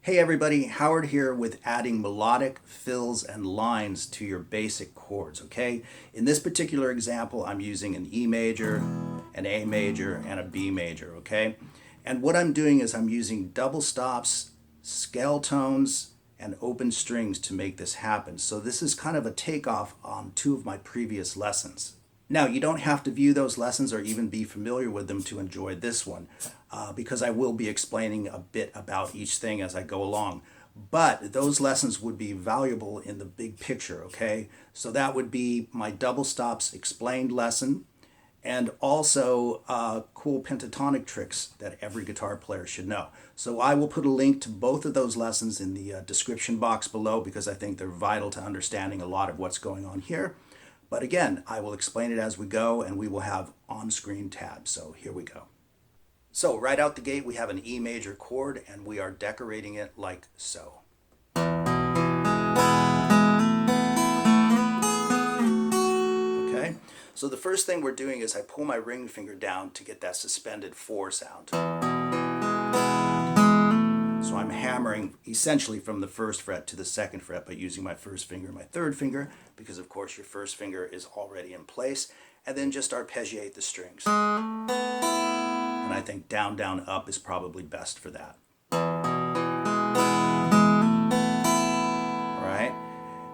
Hey everybody, Howard here with adding melodic fills and lines to your basic chords, okay? In this particular example, I'm using an E major, an A major, and a B major, okay? And what I'm doing is I'm using double stops, scale tones, and open strings to make this happen. So this is kind of a takeoff on two of my previous lessons. Now, you don't have to view those lessons or even be familiar with them to enjoy this one, because I will be explaining a bit about each thing as I go along. But those lessons would be valuable in the big picture, okay? So that would be my double stops explained lesson, and also cool pentatonic tricks that every guitar player should know. So I will put a link to both of those lessons in the description box below, because I think they're vital to understanding a lot of what's going on here. But again, I will explain it as we go, and we will have on-screen tabs. So here we go. So right out the gate, we have an E major chord, and we are decorating it like so. Okay, so the first thing we're doing is I pull my ring finger down to get that suspended 4 sound. So I'm hammering essentially from the 1st fret to the 2nd fret by using my 1st finger and my 3rd finger, because of course your 1st finger is already in place, and then just arpeggiate the strings. And I think down, down, up is probably best for that. Alright?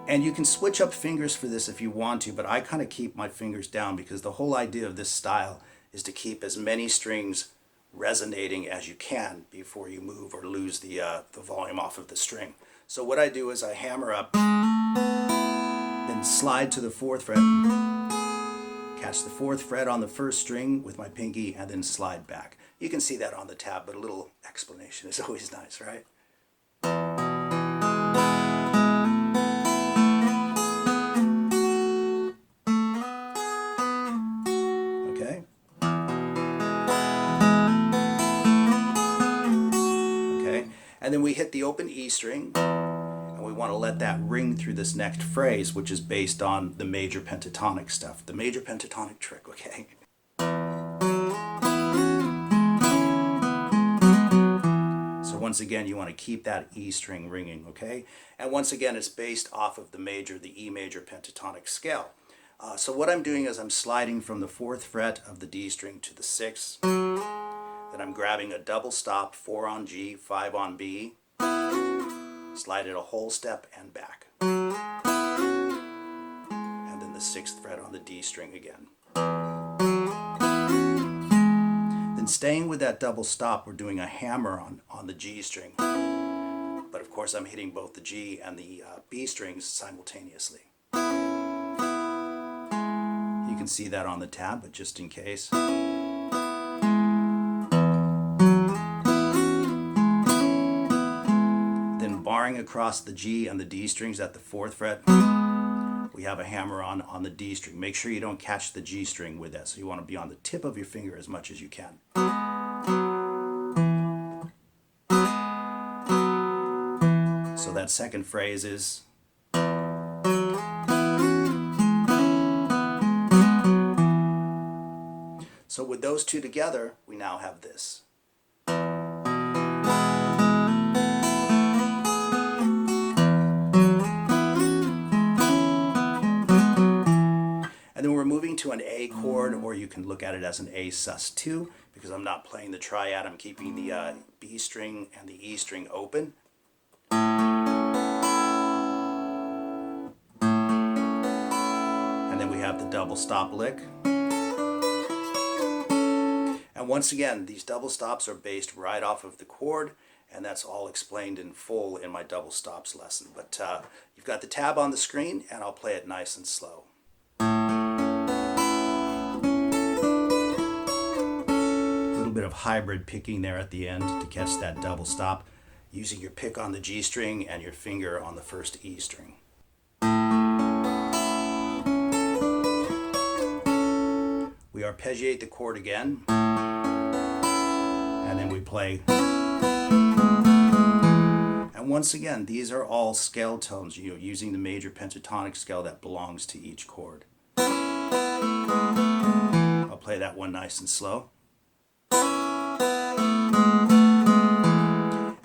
And you can switch up fingers for this if you want to, but I kind of keep my fingers down because the whole idea of this style is to keep as many strings resonating as you can before you move or lose the volume off of the string. So what I do is I hammer up, then slide to the 4th fret, catch the 4th fret on the 1st string with my pinky, and then slide back. You can see that on the tab, but a little explanation is always nice, right? Okay. And then we hit the open E string, and we want to let that ring through this next phrase, which is based on the major pentatonic stuff, the major pentatonic trick, okay? So once again, you want to keep that E string ringing, okay? And once again, it's based off of the E major pentatonic scale. So what I'm doing is I'm sliding from the 4th fret of the D string to the 6th. Then I'm grabbing a double stop, 4 on G, 5 on B, slide it a whole step and back. And then the 6th fret on the D string again. Then staying with that double stop, we're doing a hammer on the G string. But of course I'm hitting both the G and the B strings simultaneously. You can see that on the tab, but just in case. Barring across the G and the D strings at the 4th fret, we have a hammer on the D string. Make sure you don't catch the G string with that, so you want to be on the tip of your finger as much as you can. So that second phrase is... So with those two together, we now have this. And then we're moving to an A chord, or you can look at it as an A sus2, because I'm not playing the triad, I'm keeping the B string and the E string open. And then we have the double stop lick. And once again, these double stops are based right off of the chord, and that's all explained in full in my double stops lesson. But you've got the tab on the screen, and I'll play it nice and slow. Bit of hybrid picking there at the end to catch that double stop, using your pick on the G string and your finger on the 1st E string. We arpeggiate the chord again, and then we play. And once again, these are all scale tones, using the major pentatonic scale that belongs to each chord. I'll play that one nice and slow.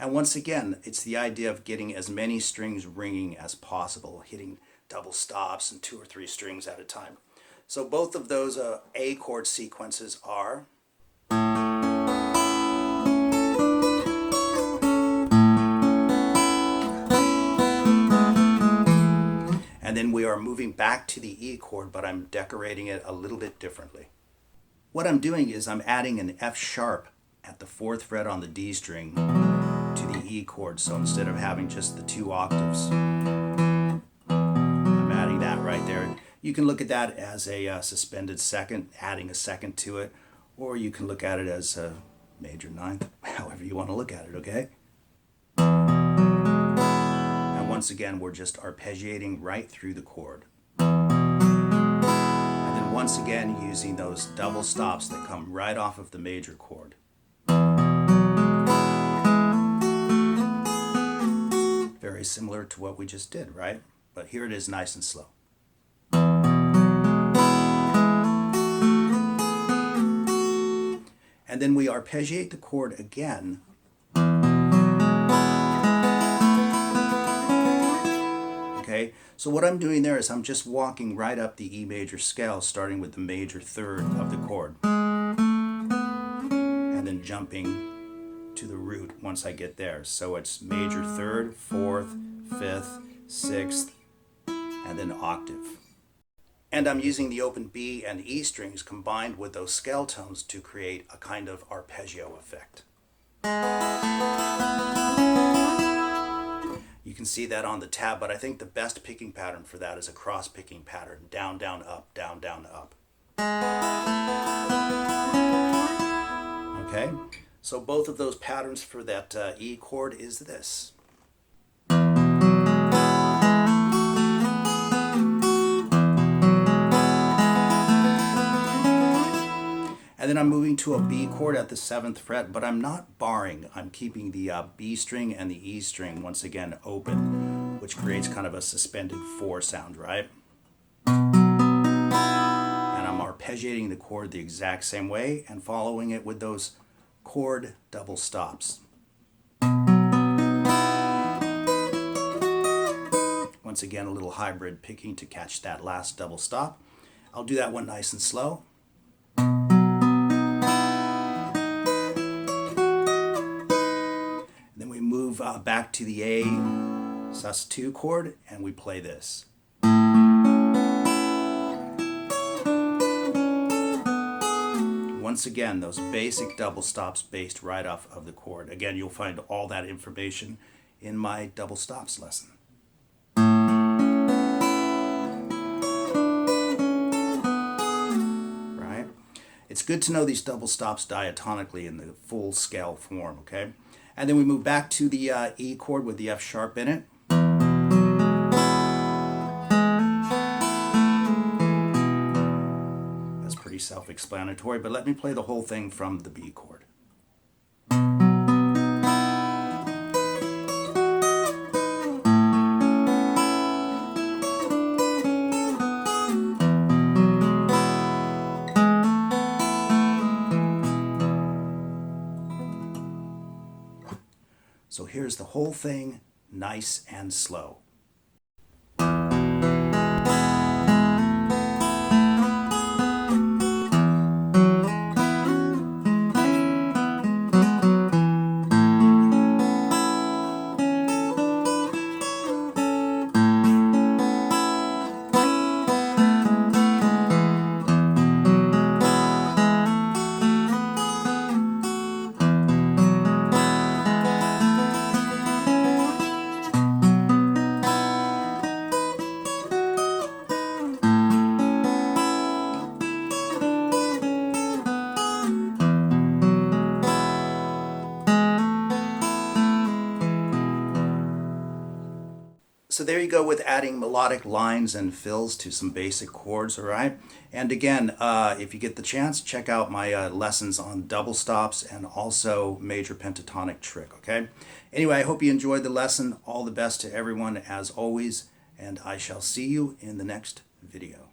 And once again, it's the idea of getting as many strings ringing as possible, hitting double stops and 2 or 3 strings at a time. So both of those A chord sequences are, and then we are moving back to the E chord, but I'm decorating it a little bit differently. What I'm doing is I'm adding an F sharp at the 4th fret on the D string to the E chord. So instead of having just the 2 octaves, I'm adding that right there. You can look at that as a suspended second, adding a second to it, or you can look at it as a major ninth, however you want to look at it, okay? And once again, we're just arpeggiating right through the chord. And then once again, using those double stops that come right off of the major chord. Very similar to what we just did, right? But here it is nice and slow. And then we arpeggiate the chord again. Okay, so what I'm doing there is I'm just walking right up the E major scale, starting with the major 3rd of the chord. And then jumping to the root once I get there. So it's major 3rd, 4th, 5th, 6th, and then octave. And I'm using the open B and E strings combined with those scale tones to create a kind of arpeggio effect. You can see that on the tab, but I think the best picking pattern for that is a cross picking pattern. Down, down, up, down, down, up. Okay, so both of those patterns for that E chord is this. And then I'm moving to a B chord at the 7th fret, but I'm not barring. I'm keeping the B string and the E string once again open, which creates kind of a suspended 4 sound, right? And I'm arpeggiating the chord the exact same way and following it with those chord double stops. Once again, a little hybrid picking to catch that last double stop. I'll do that one nice and slow. Back to the A sus2 chord, and we play this. Once again, those basic double stops based right off of the chord. Again, you'll find all that information in my double stops lesson. Right? It's good to know these double stops diatonically in the full scale form, okay? And then we move back to the E chord with the F sharp in it. That's pretty self-explanatory, but let me play the whole thing from the B chord. So here's the whole thing, nice and slow. So there you go with adding melodic lines and fills to some basic chords, all right? And again, if you get the chance, check out my lessons on double stops and also major pentatonic trick, okay? Anyway, I hope you enjoyed the lesson. All the best to everyone as always, and I shall see you in the next video.